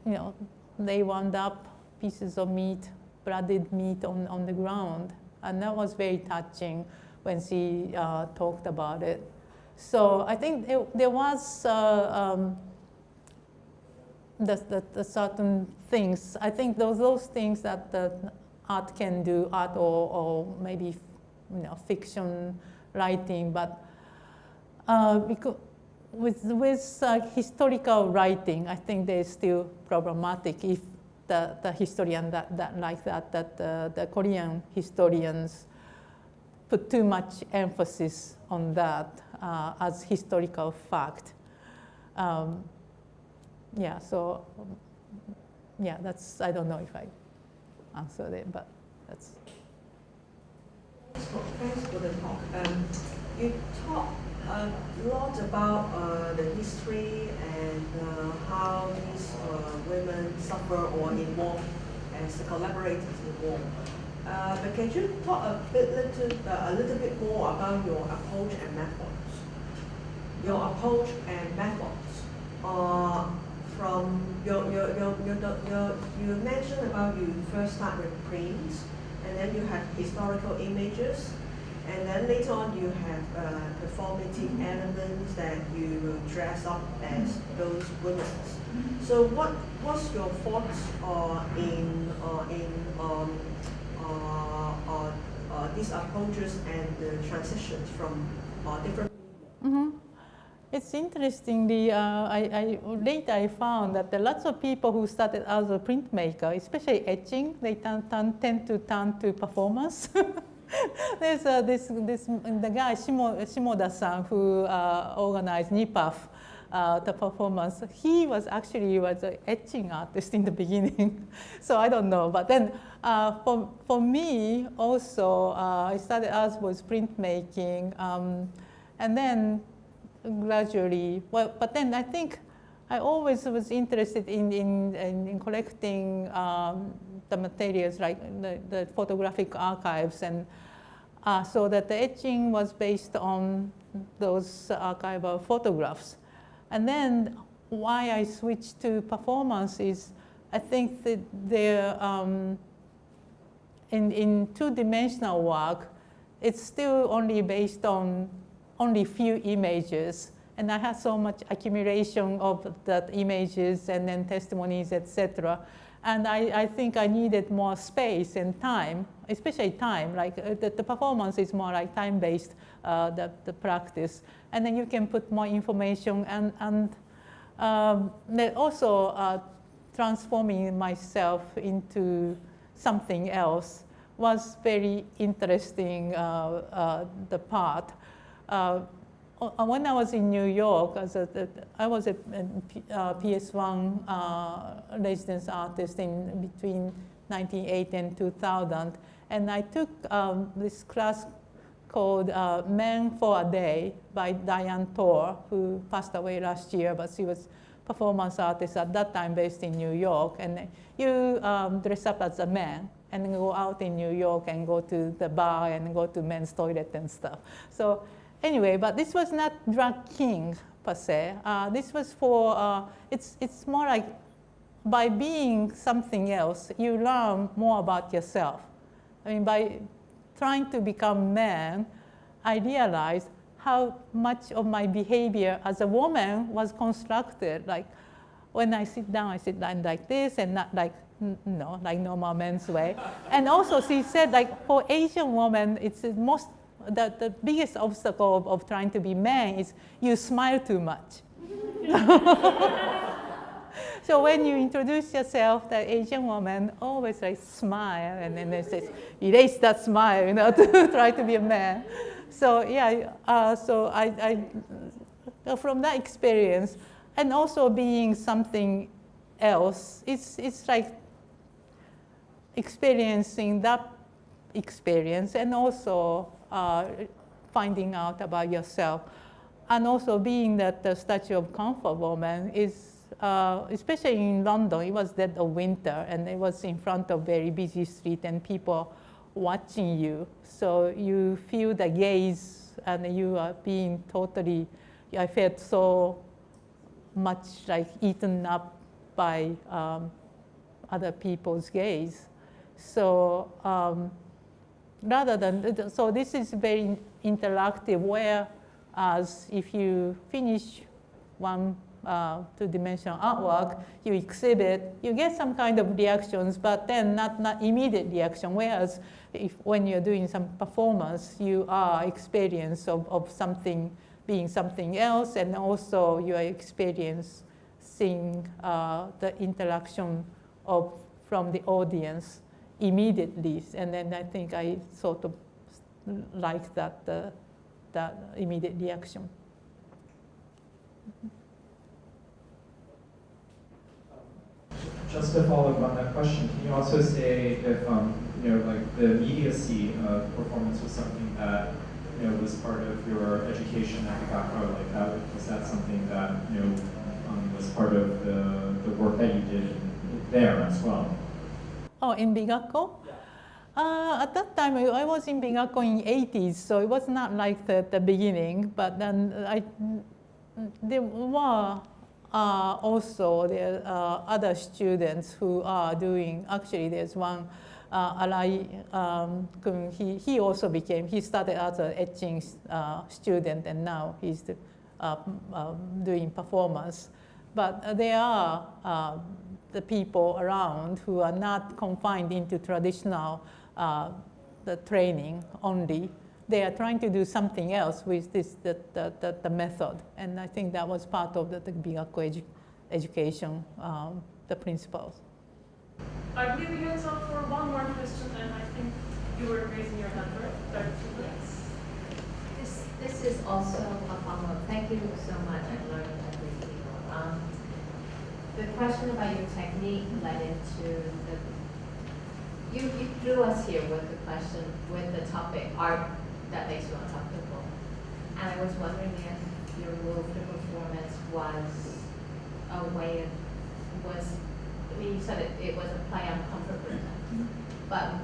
you know, they wound up pieces of meat, blooded meat on the ground. And that was very touching when she talked about it. So I think there was the certain things. I think those things that the art can do, art or maybe, you know, fiction writing, but because with historical writing, I think they're still problematic if the historian the Korean historians put too much emphasis on that as historical fact. Yeah, so yeah, that's, I don't know if I answered it, but that's. for the talk. You talk a lot about the history and how these women suffer or involved as collaborators in war. But can you talk a little bit more about your approach and methods? Your approach and methods. From you mentioned about you first start with prints, and then you have historical images, and then later on you have performative elements that you dress up as those women. So what's your thoughts in these approaches and the transitions from different? Mm-hmm. It's interesting. Later I found that there are lots of people who started as a printmaker, especially etching, they tend to turn to performance. There's the guy Shimoda-san who organized NIPAF, the performance. He was actually an etching artist in the beginning, so I don't know. But then for me also, I started out with printmaking, and then gradually, but then I think I always was interested in collecting the materials, like the photographic archives, and so that the etching was based on those archival photographs. And then why I switched to performance is I think that they're, in two-dimensional work, it's still only based on only few images, and I had so much accumulation of that images and then testimonies, etc. And I think I needed more space and time, especially time. Like the performance is more like time-based, the practice, and then you can put more information, and then also transforming myself into something else was very interesting. The part. When I was in New York, I was a PS1 residence artist in between 1980 and 2000, and I took this class called Men for a Day by Diane Torr, who passed away last year, but she was performance artist at that time based in New York. And you dress up as a man and go out in New York and go to the bar and go to men's toilet and stuff. So anyway, but this was not drag king per se. This was for, it's more like by being something else, you learn more about yourself. I mean, by trying to become man, I realized how much of my behavior as a woman was constructed. Like when I sit down like this and not like, no, like normal men's way. And also she said, like for Asian women, it's the most, the biggest obstacle of trying to be man is you smile too much. So when you introduce yourself, the Asian woman always like smile, and then they say, erase that smile, you know, to try to be a man. So yeah, so I from that experience, and also being something else, it's like experiencing that experience, and also finding out about yourself, and also being that the Statue of Comfort woman is, especially in London, it was dead of winter, and it was in front of very busy street and people watching you. So you feel the gaze, and you are being totally, I felt so much like eaten up by other people's gaze. So rather than, so this is very interactive, whereas if you finish one two-dimensional artwork, you exhibit, you get some kind of reactions, but then not immediate reaction, whereas when you're doing some performance, you are experience of something being something else, and also you are experiencing the interaction from the audience immediately, and then I think I sort of like that immediate reaction. Just to follow up on that question, can you also say if you know, like the immediacy of performance was something that, you know, was part of your education at the Gakko, like that, was that something that, you know, was part of the work that you did there as well? Oh, in Bigakko? At that time, I was in Bigakko in 80s, so it was not like the beginning, but then there were also there other students who are doing, actually there's one, Alai, he also became, he started as an etching student and now he's doing performance. But there are the people around who are not confined into traditional the training only. They are trying to do something else with this the method, and I think that was part of the Bigakko education, the principles. I believe we have time for one more question, and I think you were raising your hand, right? 32 minutes. This is also a follow-up. Thank you so much. I learned everything. The question about your technique led into the. You drew us here with the question, with the topic, art that makes you uncomfortable. And I was wondering if your move to performance was a way of, I mean, you said it was a play on comfort for them. But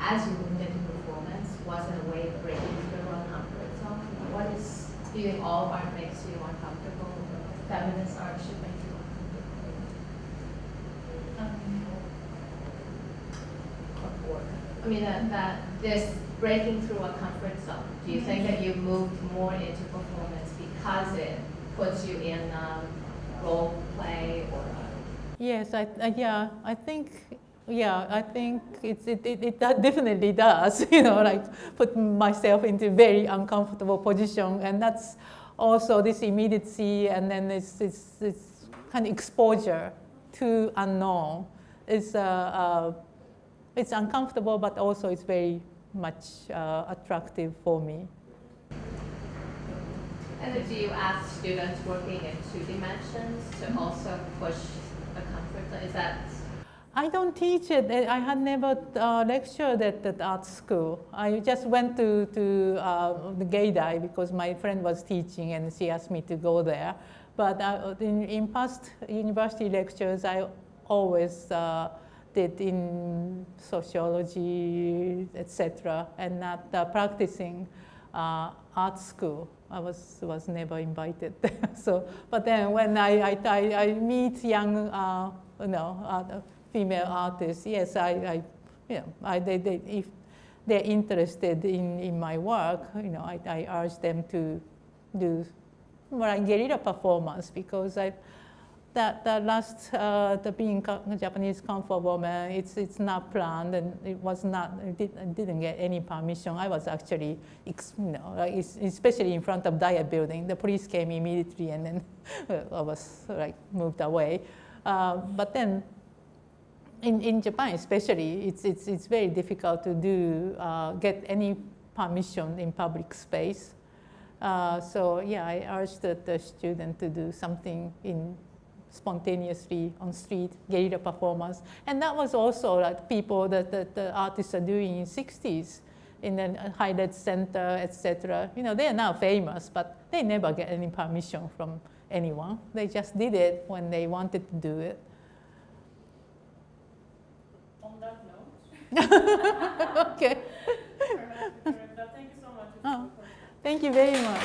as you moved into performance, was it a way of breaking through your comfort zone? What is, do you think all art makes you uncomfortable? Feminist art should make you uncomfortable? I mean, that this breaking through a comfort zone, do you think that you moved more into performance because it puts you in role play or? Yes, I think it definitely does. You know, like put myself into very uncomfortable position, and that's also this immediacy, and then this kind of exposure to unknown. It's uncomfortable, but also it's very much attractive for me. And then do you ask students working in 2 dimensions to also push the comfort zone? Is that? I don't teach it. I had never lectured at the art school. I just went to the Gaydai because my friend was teaching and she asked me to go there. But in past university lectures, I always did in sociology, etc., and not practicing art school. I was never invited there. So, but then when I meet young, female artists, yes, if they're interested in my work, I urge them to do more guerrilla performance, because the being Japanese comfort woman, it's not planned, and I didn't get any permission. I was actually, especially in front of Diet building, the police came immediately, and then I was moved away. But then, in Japan especially, it's very difficult to get any permission in public space. So yeah, I urged the student to do something spontaneously on street, guerrilla performance. And that was also like people that the artists are doing in 60s in the Highlight Center, etc. They are now famous, but they never get any permission from anyone. They just did it when they wanted to do it. On that note. Okay. Thank you so much. Oh, thank you very much.